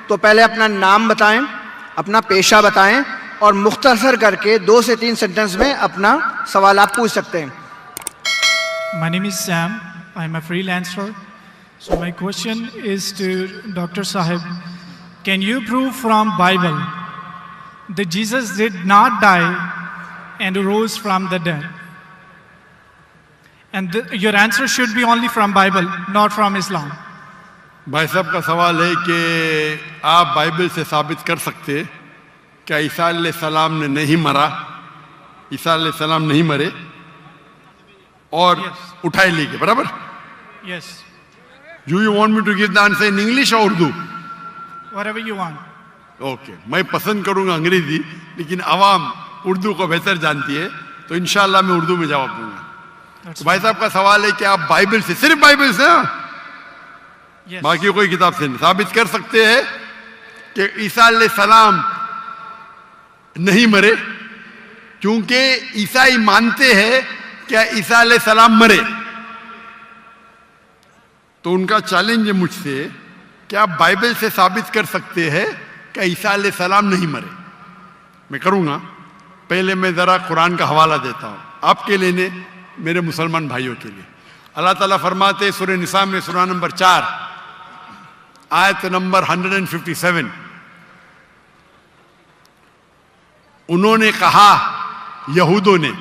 तो पहले अपना नाम बताएं, अपना पेशा बताएं और मुख्तसर करके 2 से 3 सेंटेंस में अपना सवाल आप पूछ सकते हैं। My name is Sam. I'm a freelancer. So my question is to Dr. Sahib. Can you prove from Bible that Jesus did not die and rose from the dead? And your answer should be only from Bible, not from Islam. भाई साहब का सवाल है कि आप Bible से साबित कर सकते हैं क्या ईसा अलैहिस्सलाम ने नहीं मरा, ईसा अलैहिस्सलाम नहीं मरे और उठाए ले गए, बराबर? Yes. Do you want me to give the answer in English or Urdu? Whatever you want. Okay, मैं पसंद करूंगा अंग्रेजी, लेकिन आवाम उर्दू को बेहतर जानती है, तो इंशाल्लाह मैं उर्दू में जवाब दूंगा। तो भाई साहब का सवाल है कि आप बाइबल से, सिर्फ बाइबल से, Yes. बाकी कोई किताब से नहीं साबित कर सकते हैं कि ईसा अलैहिस्सलाम नहीं मरे, क्योंकि ईसाई मानते हैं क्या ईसा अलैहिस्सलाम मरे। तो उनका चैलेंज है मुझसे कि आप बाइबल से साबित कर सकते हैं कि ईसा अलैहिस्सलाम नहीं मरे। मैं करूंगा, पहले मैं जरा कुरान का हवाला देता हूं आपके लिए, मेरे मुसलमान भाइयों के लिए। अल्लाह ताला फरमाते सूरह निसा में, सूरह नंबर 4 आयत नंबर 157, उन्होंने कहा, यहूदों ने,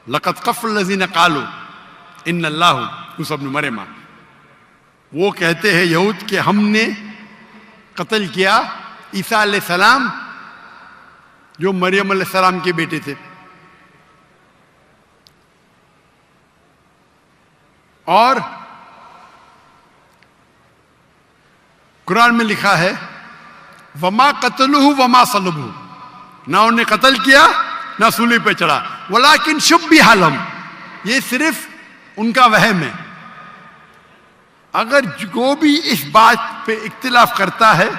लक़द कफ़ल लज़ीना क़ालू इन्नल्लाहु यूसुफ़ इब्न मरियम, वो कहते हैं यहूद के हमने कत्ल किया ईसा अलैहिस्सलाम जो मरियम अलैहिस्सलाम के बेटे थे। और कुरान में लिखा है वमा कतलुहु वमा सलबुहु, ना उन्हें कत्ल किया ना सूली पे चढ़ा, वलाकिन शुब्बिह लहुम, ये सिर्फ उनका वहम है। अगर जो भी इस बात पे इख्तिलाफ करता है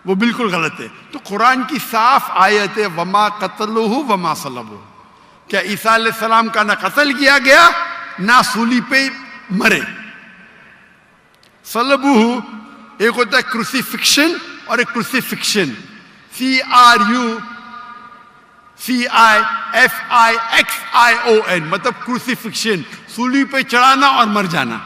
वो बिल्कुल गलत है। तो कुरान की साफ आयत है वमा कतलुहु वमा सलबुहु, क्या ईसा अलैहिस्सलाम का ना कत्ल किया गया ना सूली पे मरे। सलबुहु एक होता है क्रूसिफिक्शन और एक क्रूसिफिक्शन, CRUCIFIXION, मतलब क्रूसिफिक्शन, सूली पे चढ़ाना और मर जाना।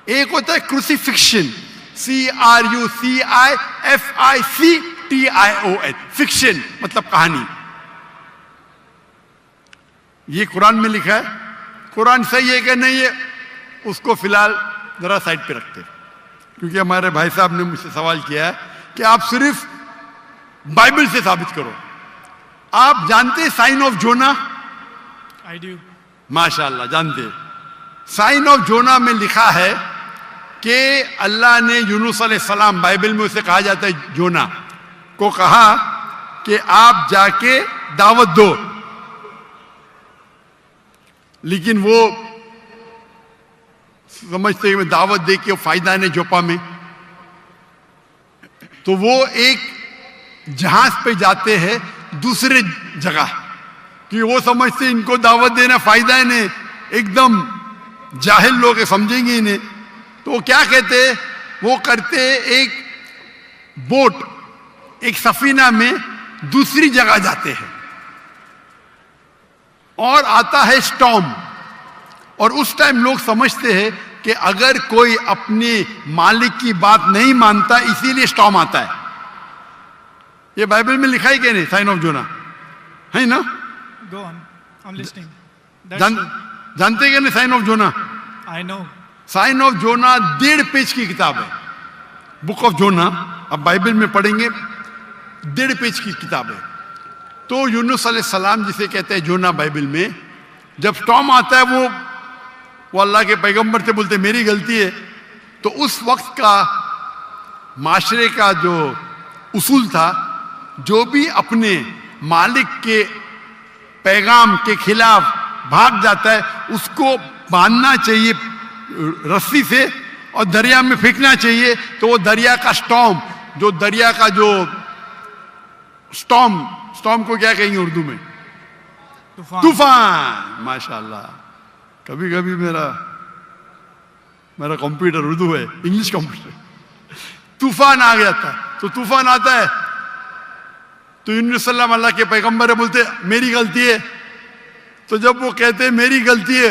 एक होता है क्रूसिफिक्शन, CRUCIFICTION, फिक्शन मतलब कहानी। ये कुरान में लिखा है। कुरान सही है कि नहीं है उसको फिलहाल जरा साइड पे रखते हैं, क्योंकि हमारे भाई साहब ने मुझसे सवाल किया है कि आप सिर्फ बाइबल से साबित करो। आप जानते हैं sign of Jonah? I do. माशाअल्लाह जानते हैं। साइन ऑफ जोना में लिखा है कि अल्लाह ने यूनुस अलैहिस्सलाम, बाइबल में उसे कहा जाता है जोना, को कहा कि आप जाके दावत दो, लेकिन वो समझते हैं दावत दे के फायदा नहीं जोपा में, तो वो एक जहाज पे जाते हैं दूसरे जगह, कि वो समझते इनको दावत देना फायदा है नहीं, एकदम जाहिल लोग समझेंगे इन्हें। तो वो क्या कहते हैं, वो करते एक बोट, एक सफीना में दूसरी जगह जाते हैं और आता है स्टॉर्म, और उस टाइम लोग समझते हैं कि अगर कोई अपने मालिक की बात नहीं मानता इसीलिए स्टॉर्म आता है। ये बाइबल में लिखा है कि नहीं साइन ऑफ जोना, है ना? Go on. I'm listening. जानते कि नहीं sign of Jonah? I know. Sign of Jonah 1.5 page की किताब है, बुक ऑफ जोना। अब बाइबल में पढ़ेंगे 1.5 पेज की किताब है। तो यूनुस अलैहिस्सलाम जिसे कहते हैं जोना बाइबल में, जब स्टॉर्म आता है वो अल्लाह के पैगंबर से बोलते मेरी गलती है। तो उस वक्त का माशरे का जो उसूल था, जो भी अपने मालिक के पैगाम के खिलाफ भाग जाता है उसको बांधना चाहिए रस्सी से और दरिया में फेंकना चाहिए। तो वो दरिया का स्टॉर्म, जो दरिया का जो स्टॉर्म को क्या कहेंगे उर्दू में? तूफान। माशाल्लाह, कभी कभी मेरा कंप्यूटर उर्दू है, इंग्लिश कंप्यूटर। तूफान आ जाता है, तो तूफान आता है तो यूनुस सल्लम अल्लाह के पैगंबर है, बोलते मेरी गलती है। तो जब वो कहते हैं मेरी गलती है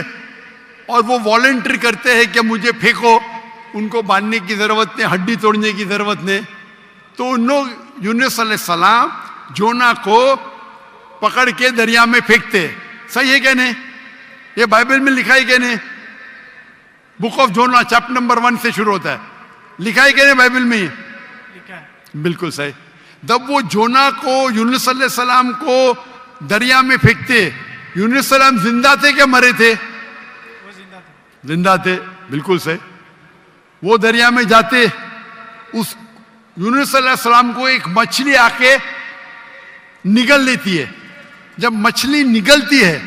और वो वॉलंटियर करते हैं कि मुझे फेंको, उनको बांधने की जरूरत नहीं, हड्डी तोड़ने की जरूरत नहीं, तो उन लोग यूनुस अलैहिस्सलाम जोना को पकड़ के दरिया में फेंकते। सही है क्या नहीं? ये बाइबल में लिखा है क्या नहीं? Book of Jonah chapter number 1 से शुरू होता है, लिखा है क्या नहीं बाइबल में? लिखा है। बिल्कुल सही। जब वो जोना को यूनुस अलैहिस्सलाम को दरिया में फेंकते, यूनुस सलाम जिंदा थे क्या मरे थे? वो जिंदा थे। जिंदा थे, बिल्कुल सही। वो दरिया में जाते, उस यूनुस अलैहिस्सलाम को एक मछली आके निगल लेती है। जब मछली निगलती है,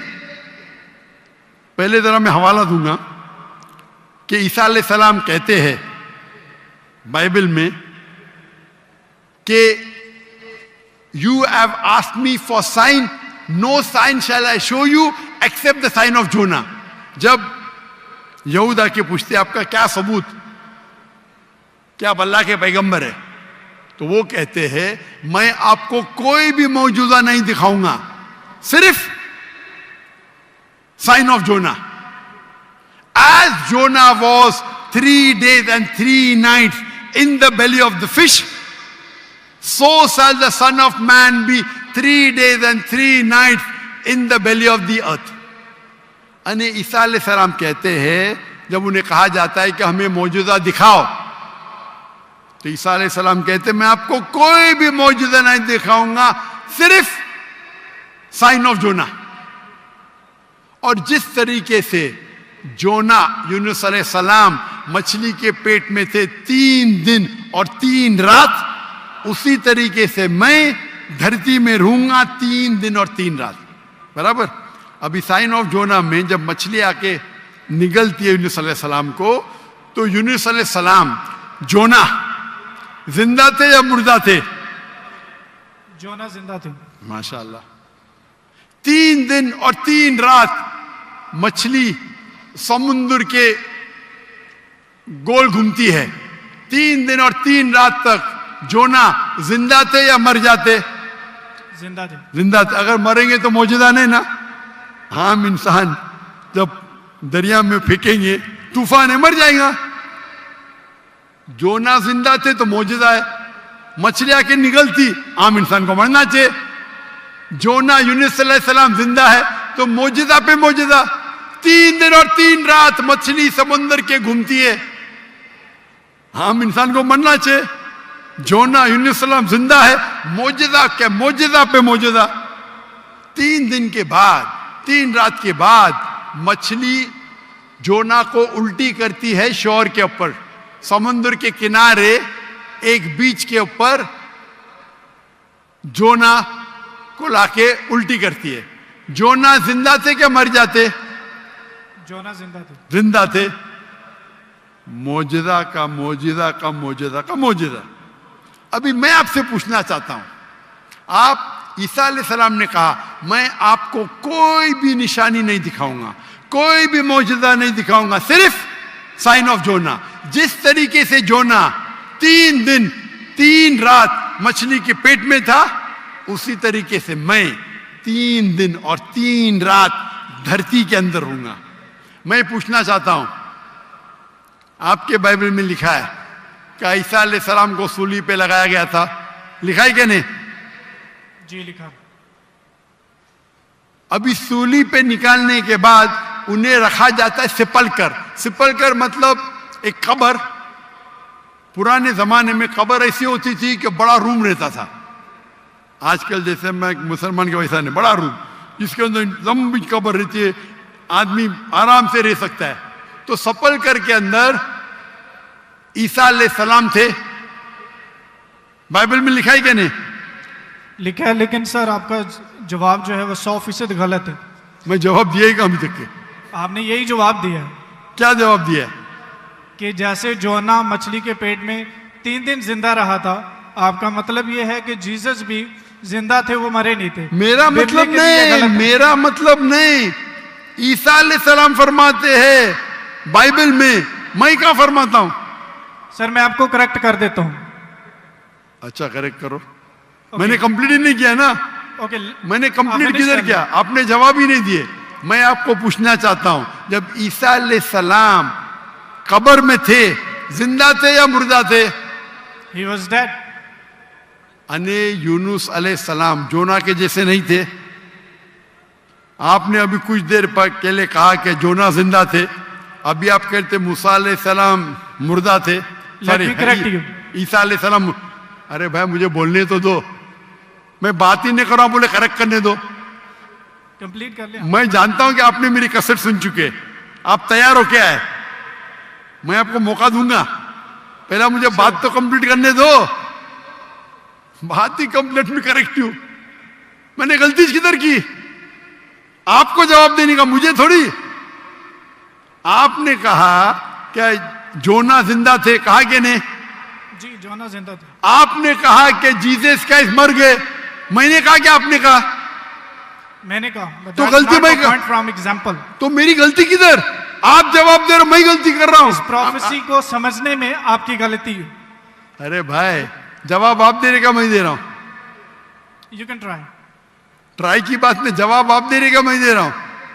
पहले जरा मैं हवाला दूंगा कि ईसा अलैहिस्सलाम कहते हैं बाइबल में कि you have asked me for sign, no sign shall I show you except the sign of Jonah. जब यहूदा के पूछते आपका क्या सबूत, क्या आप अल्लाह के पैगंबर है, तो वो कहते हैं मैं आपको कोई भी मौजूदा नहीं दिखाऊंगा, सिर्फ sign of Jonah. As Jonah was 3 days and 3 nights in the belly of the fish, so shall the Son of Man be 3 days and 3 nights in the belly of the earth. अने ईसा अलैहिस्सलाम कहते हैं, जब उन्हें कहा जाता है कि हमें मौजूदा दिखाओ, तो ईसा अलैहिस्सलाम कहते हैं मैं आपको कोई भी मौजूदा नहीं दिखाऊंगा, सिर्फ साइन ऑफ जोना। और जिस तरीके से जोना यूनुस अलैहिस्सलाम मछली के पेट में थे 3 दिन और 3 रात, उसी तरीके से मैं धरती में रहूंगा 3 दिन और 3 रात। बराबर। अभी साइन ऑफ जोना में जब मछली आके निगलती है यूनुस अलैहिस्सलाम को, तो यूनुस अलैहिस्सलाम जोना जिंदा थे या मुर्दा थे? जोना जिंदा थे। माशाअल्लाह। 3 दिन और 3 रात मछली समुद्र के गोल घूमती है। 3 दिन और 3 रात तक जोना जिंदा थे या मर जाते? जिंदा थे। जिंदा थे। अगर मरेंगे तो मौजूदा नहीं ना। हम इंसान जब दरिया में फेंकेंगे, तूफान है, मर जाएगा। जोना जिंदा थे तो मौजूदा है। मछली आके निगलती, आम इंसान को मरना चाहिए। जोना यूनुस अलैहिस्सलाम जिंदा है तो मौजूदा पे मौजूदा। 3 दिन और 3 रात मछली समुद्र के घूमती है, हम इंसान को मरना चाहिए। जोना यूनुस अलैहिस्सलाम जिंदा है, मौजूदा क्या मौजूदा पे मौजूदा। 3 दिन के बाद, 3 रात के बाद मछली जोना को उल्टी करती है शोर के ऊपर, समुद्र के किनारे एक बीच के ऊपर जोना को लाके उल्टी करती है। जोना जिंदा थे क्या मर जाते? जोना जिंदा थे। जिंदा थे। मौजूदा का मौजूदा का मौजूदा का मौजूदा। अभी मैं आपसे पूछना चाहता हूं, आप ईसा अलैहिस्सलाम ने कहा मैं आपको कोई भी निशानी नहीं दिखाऊंगा, कोई भी मौजूदा नहीं दिखाऊंगा, सिर्फ साइन ऑफ जोना। जिस तरीके से जोना 3 दिन 3 रात मछली के पेट में था, उसी तरीके से मैं 3 दिन और 3 रात धरती के अंदर रहूंगा। मैं पूछना चाहता हूं, आपके बाइबल में लिखा है कि ईसा अलैहिस्सलाम को सूली पे लगाया गया था, लिखा है क्या नहीं? जी लिखा। अभी सूली पे निकालने के बाद उन्हें रखा जाता है सिपल कर। सिपल कर मतलब एक कब्र। पुराने जमाने में कब्र ऐसी होती थी कि बड़ा रूम रहता था। आजकल जैसे मैं मुसलमान के वैसा नहीं, बड़ा रूम जिसके अंदर लंबी कब्र रहती है, आदमी आराम से रह सकता है। तो सपल कर के अंदर ईसा अलैहिस्सलाम थे। बाइबल में लिखा है क्या नहीं? लिखा है, लेकिन सर आपका जवाब जो है वो 100% गलत है। मैं जवाब दिया ही अभी तक के। आपने यही जवाब दिया है। क्या जवाब दिया है? कि जैसे जोना मछली के पेट में 3 दिन जिंदा रहा था, आपका मतलब ये है कि जीसस भी जिंदा थे, वो मरे नहीं थे। मेरा मतलब नहीं, मेरा मतलब नहीं। ईसा अलैहिस्सलाम फरमाते हैं बाइबल में, मैं क्या फरमाता हूं? सर मैं आपको करेक्ट कर देता हूं। अच्छा करेक्ट करो। मैंने कंप्लीट ही नहीं किया ना। Okay. मैंने कंप्लीट finish किधर कर किया? आपने जवाब ही नहीं दिए। मैं आपको पूछना चाहता हूं, जब ईसा अलैहिस्सलाम कब्र में थे, जिंदा थे या मुर्दा थे? He was dead. अने यूनुस अलैहिस्सलाम जोना के जैसे नहीं थे? आपने अभी कुछ देर पहले कहा कि जोना जिंदा थे, अभी आप कहते मूसा अलैहिस्सलाम मुर्दा थे। Let me correct you. ईसा अलैहिस्सलाम। अरे भाई मुझे बोलने तो दो, मैं बात ही नहीं कर रहा हूं, बोले करेक्ट करने दो। कंप्लीट कर लिया। मैं जानता हूं कि आपने मेरी कसरत सुन चुके, आप तैयार हो क्या है? मैं आपको मौका दूंगा, पहला मुझे बात तो कंप्लीट करने दो। बात ही कंप्लीट में करेक्ट हूं। मैंने गलती किधर की? आपको जवाब देने का, मुझे थोड़ी। आपने कहा क्या जोना जिंदा थे? कहा कि नहीं? जी, जोना जिंदा थे। आपने कहा कि जीसस क्राइस्ट मर गए, मैंने कहा कि आपने कहा? मैंने कहा। तो गलती मैं पॉइंट फ्रॉम एग्जांपल। तो मेरी गलती किधर? आप जवाब दे रहे हो, मैं गलती कर रहा हूं। इस प्रोफेसी को समझने में आपकी गलती है। अरे भाई जवाब आप दे रहे का मैं दे रहा हूं। You can try. ट्राई की बात में जवाब आप दे रहे का मैं दे रहा हूं।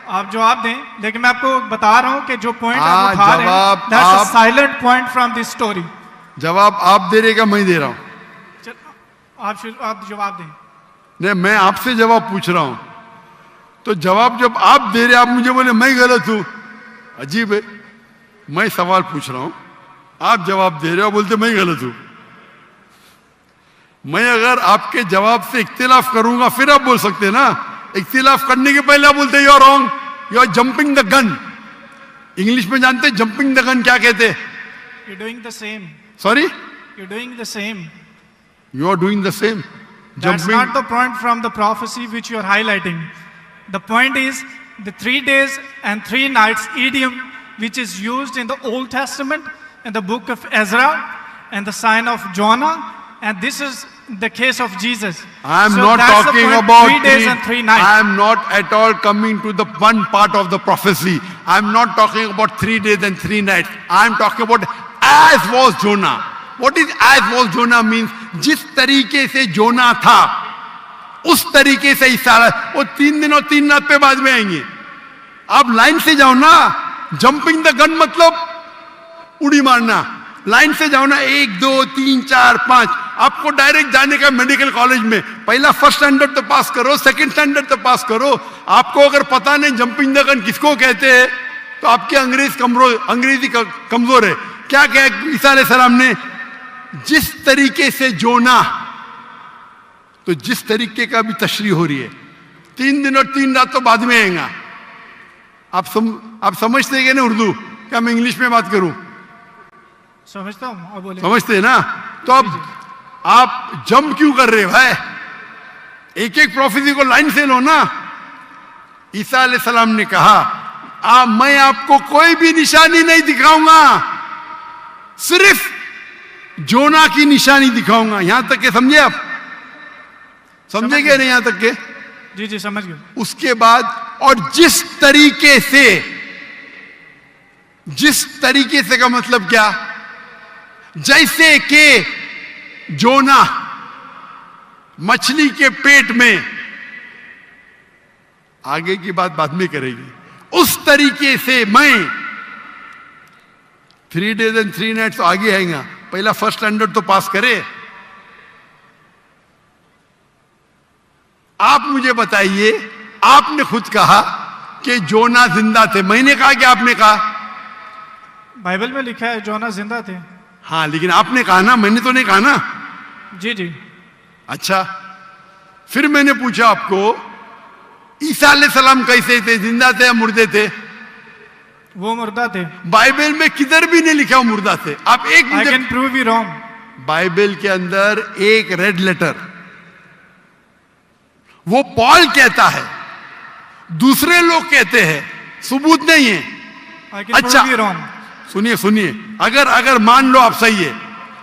आप जवाब दें, लेकिन मैं आपको बता रहा हूं कि जो पॉइंट आप उठा रहे हैं, जवाब दैट्स अ आप- silent point from this story. जवाब आप दे रहे का मैं दे रहा हूं। आप जवाब दें। नहीं, मैं आपसे जवाब पूछ रहा हूं, तो जवाब जब आप दे रहे, आप मुझे बोले मैं गलत हूं। अजीब है, मैं सवाल पूछ रहा हूं, आप जवाब दे रहे हो, बोलते मैं गलत हूं। मैं अगर आपके जवाब से इख्तिलाफ करूंगा फिर आप बोल सकते हैं ना। इख्तिलाफ करने के पहले आप बोलते you are wrong, you are jumping the gun. English में जानते जंपिंग द गन क्या कहते हैं? You doing the same. Sorry, you doing the same. you are doing the same. That's not the point from the prophecy which you are highlighting. The point is the 3 days and 3 nights idiom which is used in the Old Testament in the book of Ezra and the sign of Jonah, and this is the case of Jesus. I am So not that's the talking point, about 3 days and 3 nights. I am not at all coming to the one part of the prophecy. I am not talking about 3 days and 3 nights. I am talking about as was Jonah. What is as was Jonah means? जिस तरीके से जोना था उस तरीके से ईसा, वो 3 दिन और 3 रात पे बाद में आएंगे। आप लाइन से जाओ ना। जंपिंग द गन मतलब उड़ी मारना। लाइन से जाओ ना, 1 2 3 4 5। आपको डायरेक्ट जाने का मेडिकल कॉलेज में, पहला फर्स्ट स्टैंडर्ड तो पास करो, सेकंड स्टैंडर्ड तो पास करो। आपको अगर पता नहीं जंपिंग द गन किसको कहते हैं, तो आपके अंग्रेजी कमजोर है। क्या कहा ईसा अलैहिस्सलाम ने? जिस तरीके से जोना, तो जिस तरीके का भी तशरीह हो रही है, 3 दिन और 3 रात तो बाद में आएगा। आप समझते हैं कि नहीं उर्दू? क्या मैं इंग्लिश में बात करूं? समझता हूं, और बोले। समझते हैं ना? तो अब आप जंप क्यों कर रहे हो भाई? एक एक प्रोफेसी को लाइन से लो ना। ईसा अलैहिस्सलाम ने कहा मैं आपको कोई भी निशानी नहीं दिखाऊंगा, सिर्फ जोना की निशानी दिखाऊंगा। यहां तक के समझे आप? समझे क्या नहीं यहां तक के? जी जी समझ गए। उसके बाद और जिस तरीके से का मतलब क्या? जैसे कि जोना मछली के पेट में, आगे की बात बाद में करेगी, उस तरीके से मैं 3 days and 3 nights तो आगे आएगा। पहला फर्स्ट स्टैंडर्ड तो पास करे। आप मुझे बताइए, आपने खुद कहा कि जोना जिंदा थे, मैंने कहा कि आपने कहा? बाइबल में लिखा है जोना जिंदा थे। हाँ, लेकिन आपने कहा ना, मैंने तो नहीं कहा ना। जी जी। अच्छा, फिर मैंने पूछा आपको ईसा अलैहिस्सलाम कैसे थे, जिंदा थे या मुर्दे थे? वो मुर्दा थे। बाइबल में किधर भी नहीं लिखा वो मुर्दा थे। आप एक I can prove you wrong. Bible के अंदर एक रेड लेटर, वो पॉल कहता है, दूसरे लोग कहते हैं, सबूत नहीं है। आई कैन अच्छा, प्रूव यू रॉन्ग। सुनिए, अगर मान लो आप सही है,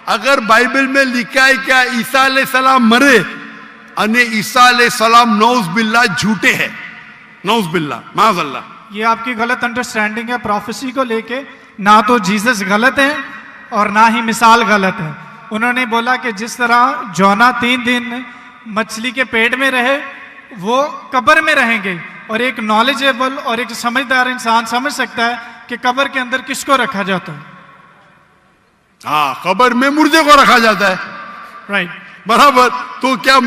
अगर बाइबल में लिखा है क्या ईसा अलैहिस्सलाम मरे, अने ईसा अलैहिस्सलाम नौज बिल्ला झूठे हैं, नौज बिल्ला माज़अल्लाह, ये आपकी गलत अंडरस्टैंडिंग है प्रोफेसी को लेके। ना तो जीसस गलत है और ना ही मिसाल गलत है। उन्होंने बोला कि जिस तरह जोना 3 दिन मछली के पेट में रहे, वो कब्र में रहेंगे, और एक नॉलेजेबल और एक समझदार इंसान समझ सकता है कि कब्र के अंदर किसको रखा जाता है। हाँ, कब्र में मुर्दे को रखा जाता है, राइट। बराबर। तो क्या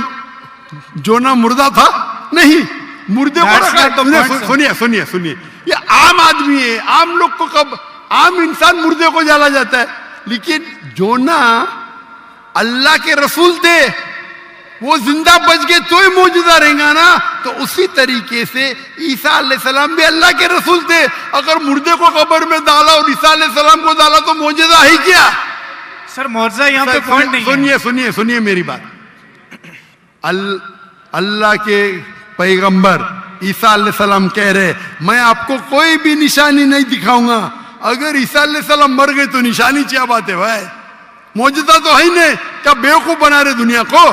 जोना मुर्दा था? नहीं, मुर्दे को That's रखा। not the point, sir. सुनिए सुनिए सुनिए, ये आम आदमी है, आम लोग को कब आम इंसान मुर्दे को जला जाता है, लेकिन जोना अल्लाह के रसूल थे, वो जिंदा बच गए तो ही मौजूदा रहेगा ना। तो उसी तरीके से ईसा अलैहिस्सलाम भी अल्लाह के रसूल थे। अगर मुर्दे को कब्र में डाला और ईसा अलैहिस्सलाम को डाला तो मौजूदा है क्या? सर मौजूदा यहाँ पे पॉइंट नहीं है। सुनिए सुनिए सुनिए मेरी बात। अल्लाह के पैगंबर ईसा अलैहिस्सलाम कह रहे, मैं आपको कोई भी निशानी नहीं दिखाऊंगा। अगर ईसा अलैहिस्सलाम मर गए तो निशानी क्या बात है भाई? मौजूदा तो है ही नहीं, क्या बेवकूफ बना रहे दुनिया को?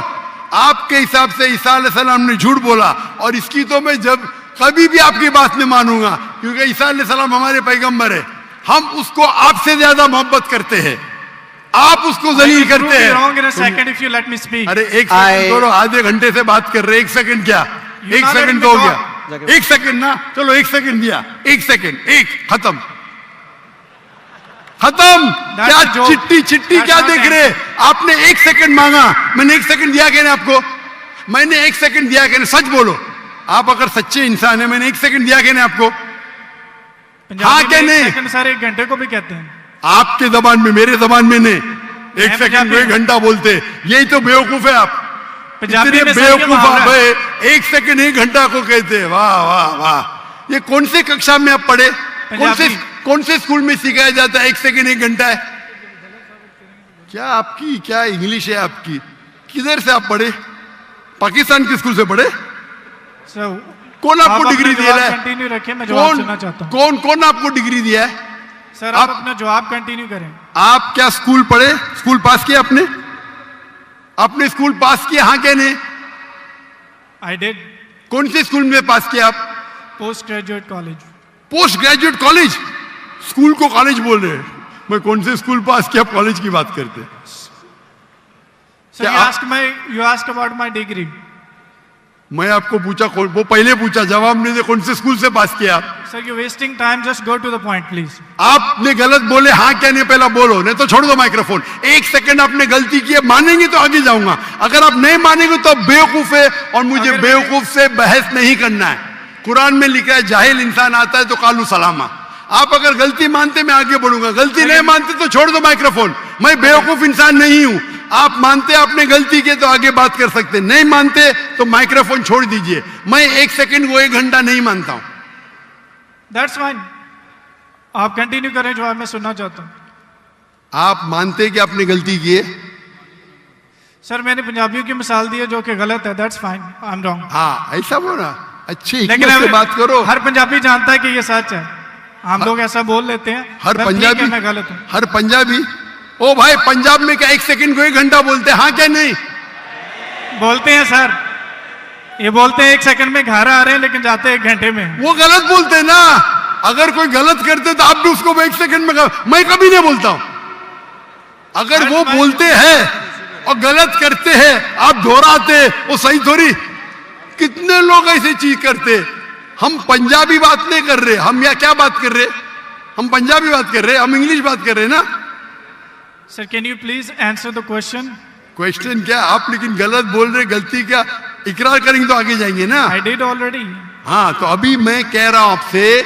आपके हिसाब से ईसा अलैहिस्सलाम ने झूठ बोला, और इसकी तो मैं जब कभी भी आपकी बात नहीं मानूंगा, क्योंकि ईसा अलैहिस्सलाम हमारे पैगंबर है। हम उसको आपसे ज्यादा मोहब्बत करते हैं, आप उसको जलील करते हैं। अरे एक सेकंड छोड़ो, आधे घंटे से बात कर रहे, एक सेकंड क्या? एक सेकंड तो हो गया, एक सेकंड ना, चलो एक सेकंड दिया, एक सेकंड, एक खत्म खत्म। क्या चिट्टी चिट्टी क्या देख रहे? आपने एक सेकंड मांगा, मैंने एक सेकंड दिया क्या? आपको मैंने एक सेकंड दिया क्या? सच बोलो, आप अगर सच्चे इंसान है, मैंने एक सेकंड दिया क्या आपको? हाँ क्या नहीं? सर 1 घंटे को भी कहते हैं आपके जबान में, मेरे जबान में नहीं। 1 सेकंड को 1 घंटा बोलते, यही तो बेवकूफ है आप। इतने बेवकूफ आप है, 1 सेकंड 1 घंटा को कहते हैं। वाह वाह वाह, ये कौन से कक्षा में आप पढ़े? कौन से स्कूल में सिखाया जाता है 1 सेकंड 1 घंटा है? क्या आपकी क्या इंग्लिश है आपकी? किधर से आप पढ़े? पाकिस्तान के स्कूल से पढ़े? कौन आपको डिग्री दिया है? कंटिन्यू रखिए, मैं जवाब सुनना चाहता हूं। कौन आपको डिग्री दिया है? सर आप अपना जवाब कंटिन्यू करें। आप क्या स्कूल पढ़े? स्कूल पास किया आपने? आपने स्कूल पास किया? हाँ क्या नहीं? I did. कौन से स्कूल में पास किया आप? Post graduate college. Post graduate college? School को कॉलेज बोल रहे हैं। मैं कौन से स्कूल पास किया, कॉलेज की बात करते? Sir you ask about my degree. मैं आपको पूछा, वो पहले पूछा, जवाब नहीं दे, कौन से स्कूल से पास किया आप? Sir you wasting time, just go to the point please. आपने गलत बोले, हाँ क्या नहीं पहला बोलो, नहीं तो छोड़ दो माइक्रोफोन। 1 सेकंड आपने गलती की है, मानेंगे तो आगे जाऊंगा, अगर आप नहीं मानेंगे तो बेवकूफ है, और मुझे बेवकूफ से बहस नहीं करना है। कुरान में लिखा है, जाहिल इंसान आता है तो कालू सलामा। आप अगर गलती मानते मैं आगे बढ़ूंगा, गलती नहीं मानते तो छोड़ दो माइक्रोफोन। मैं बेवकूफ इंसान नहीं हूं। आप मानते आपने गलती की तो आगे बात कर सकते, नहीं मानते तो माइक्रोफोन छोड़ दीजिए। मैं 1 सेकंड को 1 घंटा नहीं मानता हूं। दैट्स फाइन, आप कंटिन्यू करें, जवाब मैं सुनना चाहता हूं। आप मानते कि आपने गलती की है? सर मैंने पंजाबियों की मिसाल दी है जो कि गलत है, that's fine, I am wrong. हाँ ऐसा बोला, अच्छी लेकिन हिकमत से बात करो। हर पंजाबी जानता है कि ये सच है, हम लोग ऐसा बोल लेते हैं। हर पंजाबी, मैं गलत हूं। हर पंजाबी, ओ भाई पंजाब में क्या 1 सेकंड को 1 घंटा बोलते हैं? हाँ क्या नहीं? बोलते हैं सर, ये बोलते हैं 1 सेकंड में घर आ रहे हैं, लेकिन जाते हैं 1 घंटे में। वो गलत बोलते हैं ना। अगर कोई गलत करते तो आप भी उसको 1 सेकंड में मैं कभी नहीं बोलता हूं। अगर वो बोलते हैं और गलत करते हैं, आप दोहराते, वो सही थोड़ी। कितने लोग ऐसी चीज करते। हम पंजाबी बात नहीं कर रहे, हम या क्या बात कर रहे? हम पंजाबी बात कर रहे, हम इंग्लिश बात कर रहे ना। Sir can you please answer the question? Question क्या? आप लेकिन गलत बोल रहे, गलती क्या? इकरार करेंगे तो आगे जाएंगे ना। I did already. हाँ तो अभी मैं कह रहा हूं आपसे,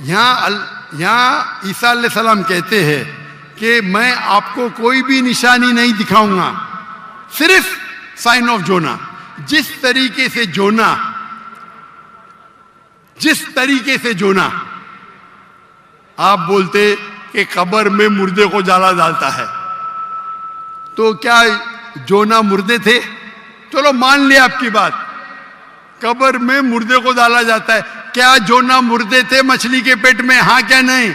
यहाँ ईसा अलैहिस्सलाम कहते हैं कि मैं आपको कोई भी निशानी नहीं दिखाऊंगा, सिर्फ साइन ऑफ जोना। जिस तरीके से जोना आप बोलते कि कब्र में मुर्दे को जाला डालता है, तो क्या जोना मुर्दे थे? चलो मान लिया आपकी बात, कब्र में मुर्दे को डाला जाता है। क्या जोना मुर्दे थे मछली के पेट में? हाँ क्या नहीं?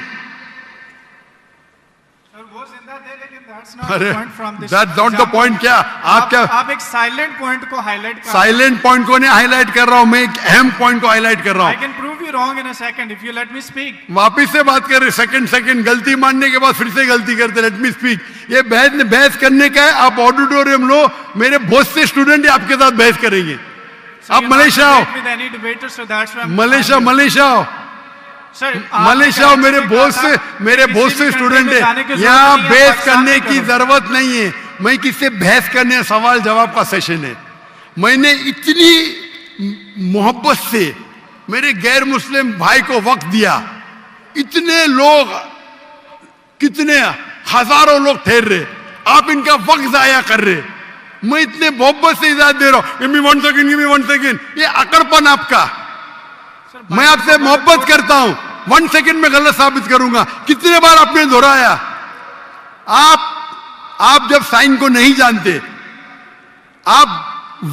वो जिंदा थे, लेकिन that's not अरे the point from this that's not the example. Point. क्या आप क्या आप एक साइलेंट पॉइंट को हाईलाइट कर साइलेंट पॉइंट को नहीं हाईलाइट कर रहा हूं, मैं एक अहम पॉइंट को हाईलाइट कर रहा I हूं। can prove you wrong in a second if you let me speak. वापिस से बात कर रहे, सेकंड गलती मानने के बाद फिर से गलती करते, लेट मी स्पीक। ये बहस करने का है, आप ऑडिटोरियम लो, मेरे बहुत से स्टूडेंट आपके साथ बहस करेंगे। So आप you're not मलेशिया आओ, debate with any debater, so that's why I'm Malaysia आओ, Sir, मलेशिया आओ। मेरे बहुत से स्टूडेंट है, यहाँ बहस करने की जरूरत नहीं है। मैं किससे बहस करने, सवाल जवाब का सेशन है। मैंने इतनी मोहब्बत से मेरे गैर मुस्लिम भाई को वक्त दिया, इतने लोग, कितने हजारों लोग ठहर रहे, आप इनका वक्त जाया कर रहे। मैं इतने मोहब्बत से इजाजत दे रहा हूं, गिव मी 1 सेकंड, ये अकड़पन आपका। मैं आपसे मोहब्बत करता हूं, 1 सेकंड में गलत साबित करूंगा। कितने बार आपने दोहराया। आप जब साइन को नहीं जानते, आप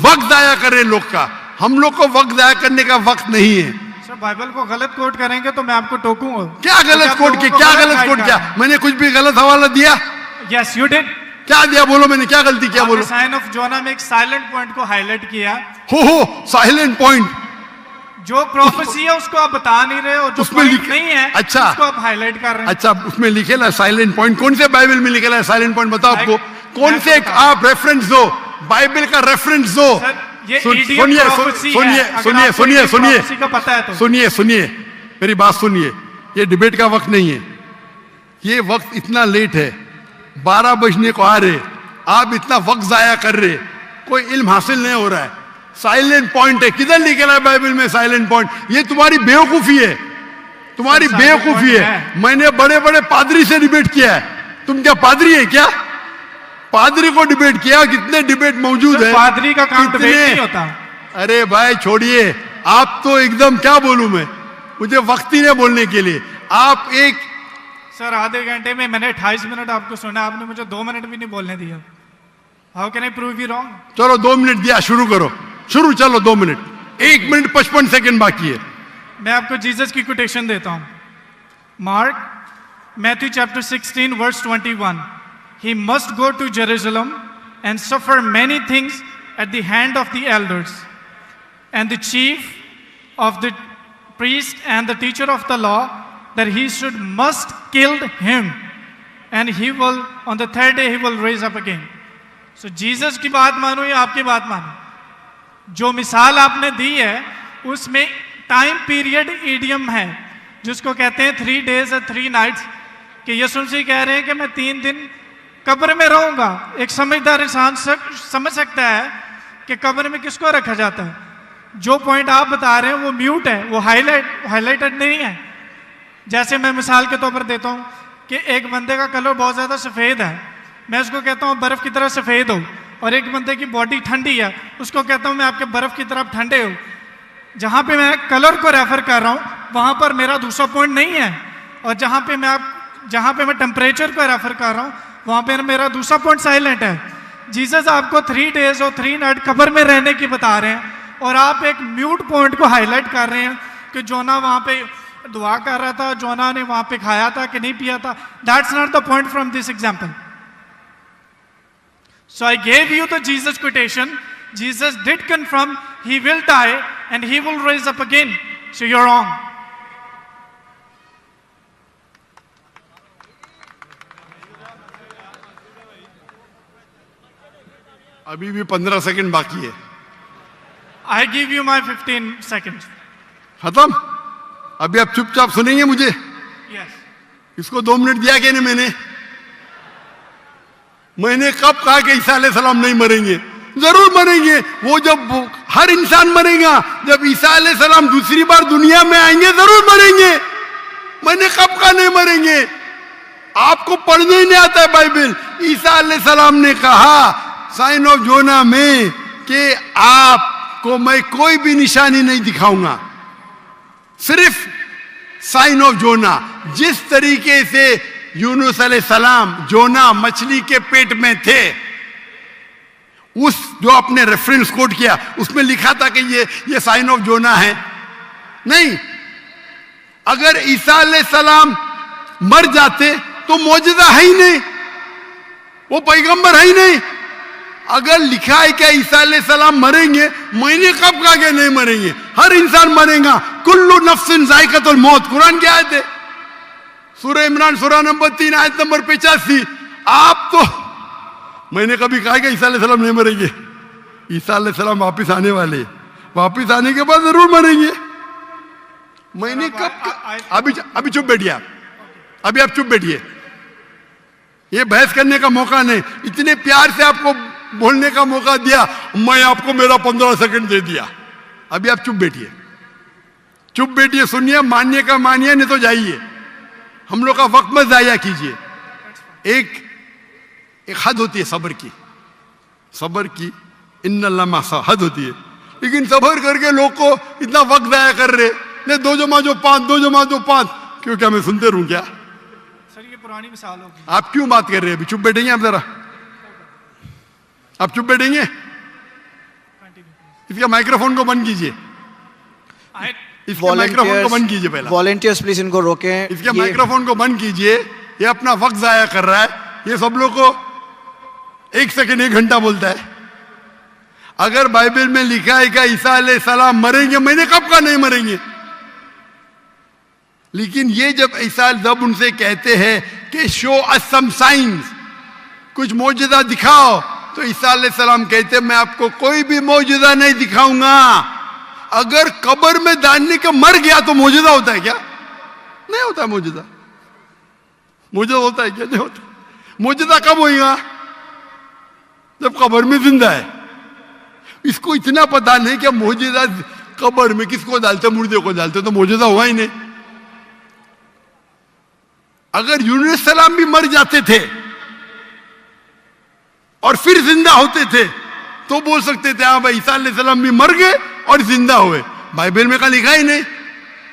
वक्त जाया करें लोग का। हम लोग को वक्त जाया करने का वक्त नहीं है। सर बाइबल को गलत कोट करेंगे तो मैं आपको टोकूंगा। क्या गलत कोट किया, क्या गलत कोट किया? मैंने कुछ भी गलत हवाला दिया? Yes you did. क्या दिया बोलो, मैंने क्या गलती किया बोलो? साइन ऑफ जोना में एक साइलेंट पॉइंट को हाईलाइट किया। हो साइलेंट पॉइंट, जो प्रोफेसी है उसको आप बता नहीं रहे, और जो उसमें पॉइंट नहीं है अच्छा, उसको आप हाईलाइट कर रहे हैं। अच्छा, उसमें लिखेला है साइलेंट पॉइंट। कौन से बाइबल में लिखेला है साइलेंट पॉइंट? बताओ आपको कौन से आप रेफरेंस दो, बाइबल का रेफरेंस दो। सुनिए, मेरी बात सुनिए। ये डिबेट का वक्त नहीं है, ये वक्त इतना लेट है, 12 बजने को आ रहे, आप इतना वक्त जाया कर रहे, कोई इल्म हासिल नहीं हो रहा है। साइलेंट पॉइंट है, किधर लिखा है बाइबल में साइलेंट पॉइंट? ये तुम्हारी बेवकूफी है, तुम्हारी बेवकूफी है। मैंने बड़े बड़े पादरी से डिबेट किया है, तुम क्या पादरी है क्या? पादरी को डिबेट किया, कितने डिबेट मौजूद है। पादरी का काम डिबेट नहीं होता। अरे भाई छोड़िए, आप तो एकदम, क्या बोलूं मैं, मुझे वक्त ही नहीं बोलने के लिए। आप एक सर आधे घंटे में मैंने 28 मिनट आपको सुना, आपने मुझे 2 मिनट भी नहीं बोलने दिया। How can I prove you wrong? चलो 2 मिनट दिया, शुरू करो, शुरू, चलो 2 मिनट, 1 मिनट 55 सेकंड बाकी है। मैं आपको जीसस की कोटेशन देता हूं। Mark Matthew chapter 16 verse 21, he must go to Jerusalem and suffer many things at the hand of the elders and the chief of the priest and the teacher of the law, that he must kill him, and he will on the 3rd day he will raise up again. So Jesus की बात मानो या आपकी बात मानो, जो मिसाल आपने दी है उसमें टाइम पीरियड ईडियम है, जिसको कहते हैं 3 days और 3 nights, कि यीशु मसीह कह रहे हैं कि मैं 3 दिन कब्र में रहूंगा। एक समझदार इंसान समझ सकता है कि कब्र में किसको रखा जाता है। जो पॉइंट आप बता रहे हैं वो म्यूट है, वो हाईलाइटेड नहीं है। जैसे मैं मिसाल के तौर पर देता हूं कि एक बंदे का कलर बहुत ज़्यादा सफ़ेद है, मैं उसको कहता हूं बर्फ़ की तरह सफ़ेद हो, और एक बंदे की बॉडी ठंडी है, उसको कहता हूं मैं आपके बर्फ़ की तरफ ठंडे हो। जहां पे मैं कलर को रेफर कर रहा हूं वहां पर मेरा दूसरा पॉइंट नहीं है, और जहां पे मैं टेम्परेचर को रेफर कर रहा हूं वहां पे मेरा दूसरा पॉइंट साइलेंट है। जीसस आपको 3 days और 3 nights कब्र में रहने की बता रहे हैं, और आप एक म्यूट पॉइंट को हाईलाइट कर रहे हैं कि जोना वहां पे दुआ कर रहा था, जोना ने वहां पे खाया था कि नहीं पिया था। That's not the point from this example. So I gave you the Jesus quotation. Jesus did confirm he will die and he will raise up again. So you're wrong. अभी भी 15 सेकंड बाकी है। I give you my 15 seconds. खत्म? अभी आप चुपचाप सुनेंगे मुझे? Yes. इसको 2 मिनट दिया क्या नहीं मैंने कब कहा कि ईसा अलैहिस्सलाम नहीं मरेंगे? जरूर मरेंगे। वो जब हर इंसान मरेगा, जब ईसा अलैहिस्सलाम दूसरी बार दुनिया में आएंगे जरूर मरेंगे। मैंने कब कहा नहीं मरेंगे? आपको पढ़ने ही नहीं आता है बाइबल। ईसा अलैहिस्सलाम ने कहा साइन ऑफ जोना में कि आपको मैं कोई भी निशानी नहीं दिखाऊंगा, सिर्फ साइन ऑफ जोना। जिस तरीके से यूनुस अलैहिस्सलाम जोना मछली के पेट में थे, उस जो आपने रेफरेंस कोट किया उसमें लिखा था कि ये साइन ऑफ जोना है। नहीं, अगर ईसा अलैहिस्सलाम मर जाते तो मौजूदा है ही नहीं, वो पैगंबर है ही नहीं। अगर लिखा है क्या ईसा अलैहिस्सलाम मरेंगे, मैंने कब कहा कि नहीं मरेंगे? हर इंसान मरेगा, कुल्लु नफ्सिन जायकातुल मौत, कुरान की आयत है, सूरह इमरान सूरह नंबर 3 आयत नंबर 85। आप तो, मैंने कभी कहा कि ईसा अलैहिस्सलाम नहीं मरेंगे? ईसा अलैहिस्सलाम वापिस आने वाले, वापिस आने के बाद जरूर मरेंगे। मैंने कब, अभी चुप बैठिए आप, अभी आप चुप बैठिए, ये बहस करने का मौका नहीं। इतने प्यार से आपको बोलने का मौका दिया, मैं आपको मेरा 15 सेकंड दे दिया। अभी आप चुप बैठिए, चुप बैठिए, सुनिए, मानिए का मानिए, नहीं तो जाइए। हम लोग का वक्त मत जाया कीजिए। एक हद होती है सब्र की, सब्र की इन्नल्लाह मासा हद होती है। लेकिन सब्र करके लोग को इतना वक्त जाया कर रहे, नहीं 2 जमा जो 5, 2 जमा जो 5, क्यों? क्या मैं सुनते रहूं क्या? सर ये पुरानी मिसाल होगी। आप क्यों बात कर रहे हैं? अभी चुप बैठेंगे आप जरा, आप चुप बैठेंगे? इसका माइक्रोफोन को बंद कीजिए, इसके माइक्रोफोन को बंद कीजिए पहले। वॉलंटियर्स प्लीज इनको रोकें। इसके माइक्रोफोन को बंद कीजिए, ये अपना वक्त जाया कर रहा है। ये सब लोग को 1 सेकंड 1 घंटा बोलता है। अगर बाइबल में लिखा है कि ईसा अलैहिस्सलाम मरेंगे, मैंने कब कहा नहीं मरेंगे? लेकिन ये जब उनसे कहते हैं कि शो अस सम साइंस, कुछ मौजूदा दिखाओ, तो ईसा अलैहिस्सलाम कहते मैं आपको कोई भी मौजूदा नहीं दिखाऊंगा। अगर कब्र में डालने का मर गया तो मौजूदा होता है क्या? नहीं होता मौजूदा। मौजूदा होता है क्या? नहीं होता। मौजूदा कब होगा? जब कब्र में जिंदा है। इसको इतना पता नहीं कि मौजूदा कब्र में किसको डालते, मुर्दे को डालते, तो मौजूदा हुआ ही नहीं। अगर यूनुस सलाम भी मर जाते थे और फिर जिंदा होते थे तो बोल सकते थे हाँ भाई ईसा अलैहिस्सलाम भी मर गए और जिंदा हुए। बाइबल में का लिखा ही नहीं।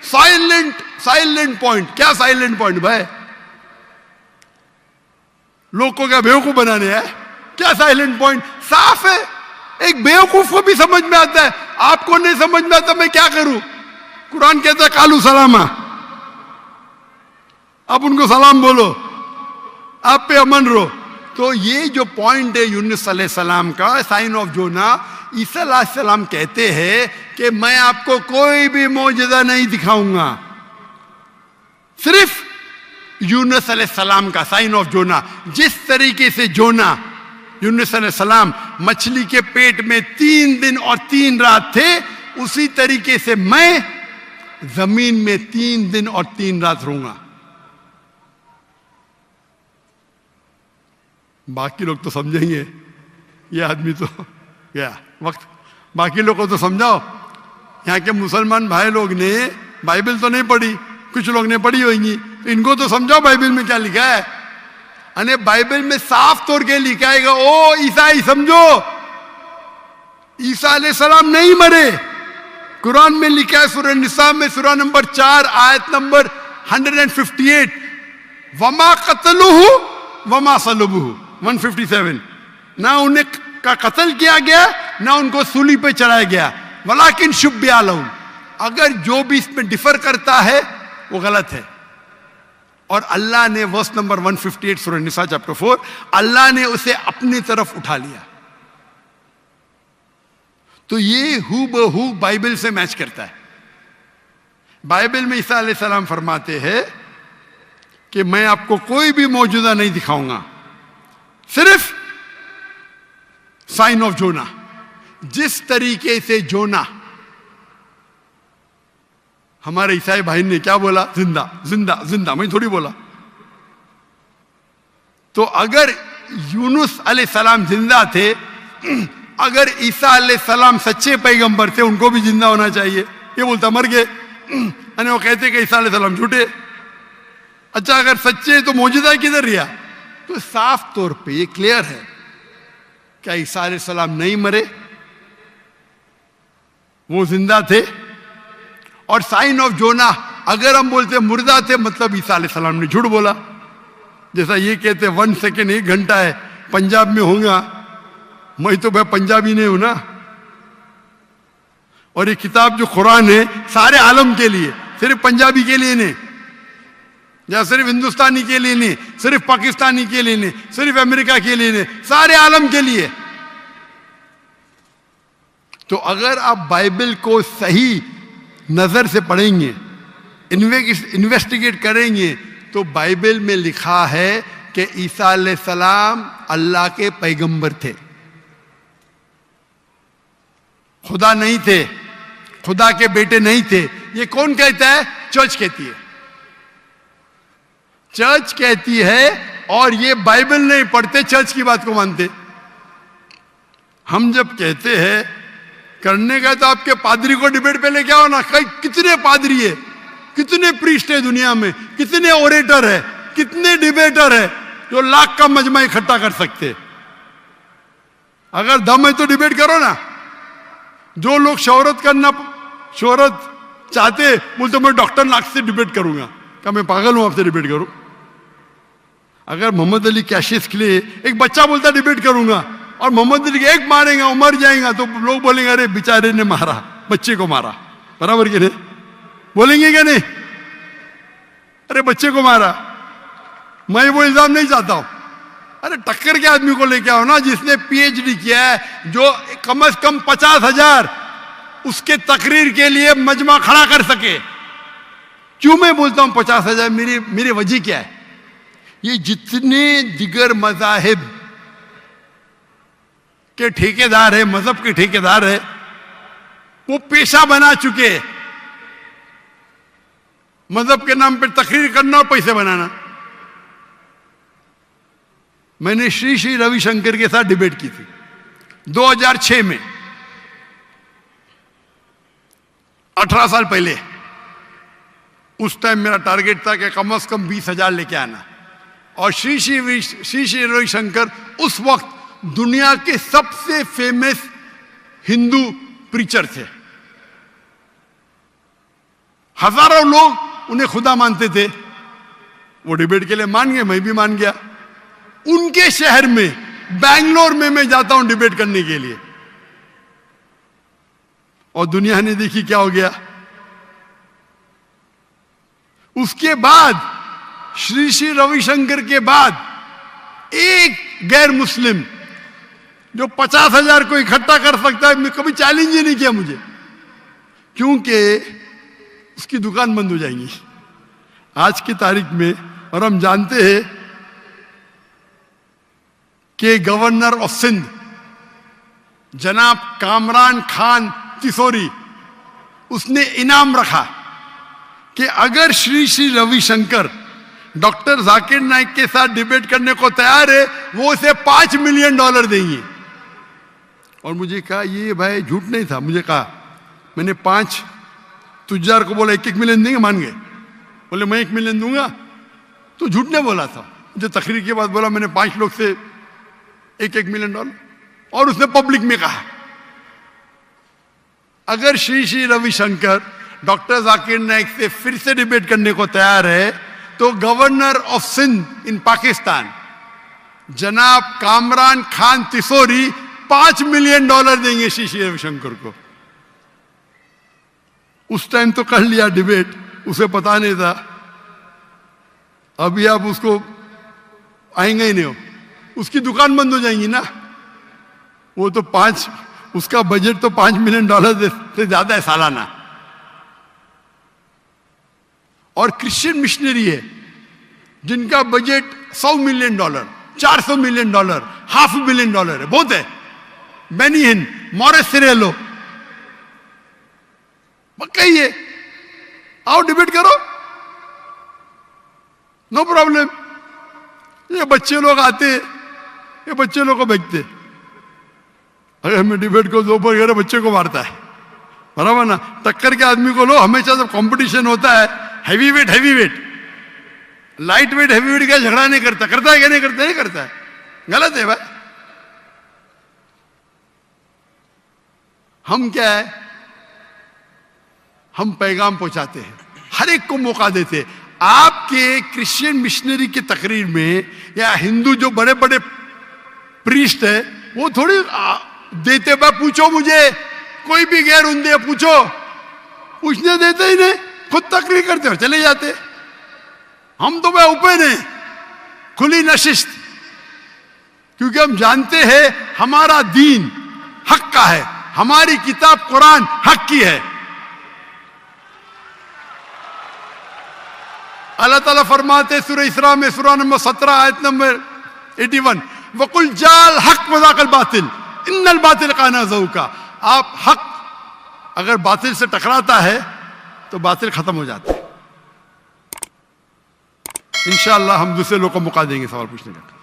Silent point. क्या साइलेंट पॉइंट भाई? लोग को क्या बेवकूफ बनाने हैं? क्या साइलेंट पॉइंट? साफ है, एक बेवकूफ को भी समझ में आता है, आपको नहीं समझ में आता, मैं क्या करूं? कुरान कहता है कालू सलामा, आप उनको सलाम बोलो, आप पे अमन रहो। तो ये जो पॉइंट है यूनुस अलैहिस्सलाम का, साइन ऑफ जोना, ईसा अलैहिस्सलाम कहते हैं कि मैं आपको कोई भी मौजूदा नहीं दिखाऊंगा, सिर्फ यूनुस अलैहिस्सलाम का साइन ऑफ जोना। जिस तरीके से जोना यूनुस अलैहिस्सलाम मछली के पेट में 3 दिन और 3 रात थे, उसी तरीके से मैं जमीन में 3 दिन और 3 रात रहूंगा। बाकी लोग तो समझेंगे, ये आदमी तो क्या वक्त, बाकी लोग को तो समझाओ। यहाँ के मुसलमान भाई लोग ने बाइबल तो नहीं पढ़ी, कुछ लोग ने पढ़ी होगी, तो इनको तो समझाओ बाइबल में क्या लिखा है। अने बाइबल में साफ तौर के लिखा है, ओ ईसाई समझो, ईसा अलैहिस्सलाम नहीं मरे। कुरान में लिखा है सूरह निसा में सूरह नंबर 4 आयत नंबर 158, वमा कतलुहु वमा सलबुहु 157। ना उन्हें का कत्ल किया गया, ना उनको सूली पे चढ़ाया गया, वलाकिन शुब्बिया लहुम। अगर जो भी इसमें डिफर करता है वो गलत है। और अल्लाह ने वर्स नंबर 158 सूरह निसा चैप्टर 4, अल्लाह ने उसे अपनी तरफ उठा लिया। तो ये हूबहू बाइबल से मैच करता है। बाइबल में ईसा अलैहिस्सलाम फरमाते हैं कि मैं आपको कोई भी मौजूदा नहीं दिखाऊंगा, सिर्फ साइन ऑफ जोना। जिस तरीके से जोना, हमारे ईसाई भाई ने क्या बोला? जिंदा जिंदा जिंदा, मैं थोड़ी बोला। तो अगर यूनुस अलैहिस्सलाम जिंदा थे, अगर ईसा अलैहिस्सलाम सच्चे पैगंबर थे, उनको भी जिंदा होना चाहिए। ये बोलता मर गए, यानी वो कहते कि ईसा अलैहिस्सलाम झूठे। अच्छा अगर सच्चे तो मौजूदा किधर रिया? तो साफ तौर पे ये क्लियर है, क्या ईसा अलैहिस्सलाम नहीं मरे, वो जिंदा थे। और साइन ऑफ जोना, अगर हम बोलते मुर्दा थे, मतलब ईसा अलैहिस्सलाम ने झूठ बोला। जैसा ये कहते 1 सेकेंड 1 घंटा है, पंजाब में होगा, मैं तो भाई पंजाबी नहीं हूं ना। और ये किताब जो कुरान है सारे आलम के लिए, सिर्फ पंजाबी के लिए नहीं। या सिर्फ हिंदुस्तानी के लिए नहीं, सिर्फ पाकिस्तानी के लिए नहीं, सिर्फ अमेरिका के लिए नहीं, सारे आलम के लिए। तो अगर आप बाइबल को सही नजर से पढ़ेंगे, इन्वेस्टिगेट करेंगे, तो बाइबल में लिखा है कि ईसा अलैहिस्सलाम अल्लाह के पैगंबर थे, खुदा नहीं थे, खुदा के बेटे नहीं थे। ये कौन कहता है? चर्च कहती है। चर्च कहती है, और ये बाइबल नहीं पढ़ते, चर्च की बात को मानते। हम जब कहते हैं करने का, तो आपके पादरी को डिबेट पे लेके आओ ना। कितने पादरी है, कितने प्रीस्ट है दुनिया में, कितने ओरेटर है, कितने डिबेटर है जो लाख का मजमा इकट्ठा कर सकते। अगर दम है तो डिबेट करो ना। जो लोग शोहरत चाहते, बोलते मैं डॉक्टर नाग से डिबेट करूंगा। क्या मैं पागल हूं आपसे डिबेट करूं? अगर मोहम्मद अली कैशिस के लिए एक बच्चा बोलता डिबेट करूंगा, और मोहम्मद अली एक मारेगा, मर जाएगा, तो लोग बोलेंगे अरे बेचारे ने मारा, बच्चे को मारा। बराबर कि नहीं? बोलेंगे क्या नहीं? अरे बच्चे को मारा। मैं वो इल्जाम नहीं चाहता हूं। अरे टक्कर के आदमी को लेके आओ ना, जिसने पीएचडी किया है, जो कम से कम 50,000 उसके तकरीर के लिए मजमा खड़ा कर सके। क्यों मैं बोलता हूं 50,000? मेरी वजह क्या है? ये जितने दिगर मजाहिब के ठेकेदार है, मजहब के ठेकेदार है, वो पेशा बना चुके। मजहब के नाम पे तकरीर करना और पैसे बनाना। मैंने श्री श्री रविशंकर के साथ डिबेट की थी 2006 में, 18 साल पहले। उस टाइम मेरा टारगेट था कि कम से कम 20,000 लेके आना। और श्री श्री रविशंकर उस वक्त दुनिया के सबसे फेमस हिंदू प्रीचर थे। हजारों लोग उन्हें खुदा मानते थे। वो डिबेट के लिए मान गए, मैं भी मान गया। उनके शहर में, बैंगलोर में मैं जाता हूं डिबेट करने के लिए, और दुनिया ने देखी क्या हो गया। उसके बाद श्री श्री रविशंकर के बाद एक गैर मुस्लिम जो 50,000 को इकट्ठा कर सकता है, मैं कभी चैलेंज ही नहीं किया मुझे, क्योंकि उसकी दुकान बंद हो जाएंगी आज की तारीख में। और हम जानते हैं कि गवर्नर ऑफ सिंध जनाब कामरान खान तिसोरी, उसने इनाम रखा कि अगर श्री श्री रविशंकर डॉक्टर जाकिर नाइक के साथ डिबेट करने को तैयार है, वो उसे $5 मिलियन देंगे। और मुझे कहा, ये भाई झूठ नहीं था। मुझे कहा, मैंने 5 तुजार को बोला 1-1 मिलियन देंगे, मान गए। बोले मैं 1 मिलियन दूंगा, तो झूठ नहीं बोला था। मुझे तकरीर के बाद बोला मैंने 5 लोग से 1-1 मिलियन डॉलर। और उसने पब्लिक में कहा अगर श्री श्री रविशंकर डॉक्टर जाकिर नाइक से फिर से डिबेट करने को तैयार है, तो गवर्नर ऑफ सिंध इन पाकिस्तान जनाब कामरान खान तिसोरी $5 मिलियन देंगे श्री श्री रविशंकर को। उस टाइम तो कर लिया डिबेट, उसे पता नहीं था। अभी आप उसको आएंगे ही नहीं हो, उसकी दुकान बंद हो जाएंगी ना। वो तो उसका बजट तो $5 मिलियन से ज्यादा है सालाना। और क्रिश्चियन मिशनरी है जिनका बजट $100 मिलियन, $400 मिलियन, $500 मिलियन है, बहुत है। बेनिहिन, मॉरिस सिरेलो, कहिए आओ डिबेट करो, नो प्रॉब्लम। ये बच्चे लोग आते, ये बच्चे लोग को बेचते। अगर मैं डिबेट को दोपहर बच्चे को मारता है, बराबर ना। टक्कर के आदमी को लो। हमेशा जब कंपटीशन होता है, heavy weight, light weight heavy weight का झगड़ा नहीं करता। करता है क्या? नहीं करता, नहीं करता है। गलत है भाई। हम क्या है, हम पैगाम पहुंचाते हैं, हर एक को मौका देते। आपके क्रिश्चियन मिशनरी की तकरीर में या हिंदू जो बड़े बड़े प्रीस्ट है, वो थोड़ी देते। पूछो मुझे, कोई भी गैर उन्दे पूछो, पूछने देते ही नहीं, खुद तकरीर करते हो चले जाते। हम तो वह ओपन हैं, खुली नशिस्त, क्योंकि हम जानते हैं हमारा दीन हक का है, हमारी किताब कुरान हक की है। अल्लाह ताला फरमाते सूरह इसरा में, सूरह नंबर 17 आयत नंबर 81, वकुल जाल हक वज़ाकल बातिल इन्नल बातिल काना ज़हूका। आप हक अगर बातिल से टकराता है तो बातिल खत्म हो जाता है। इंशाअल्लाह हम दूसरे लोग को मौका देंगे सवाल पूछने का।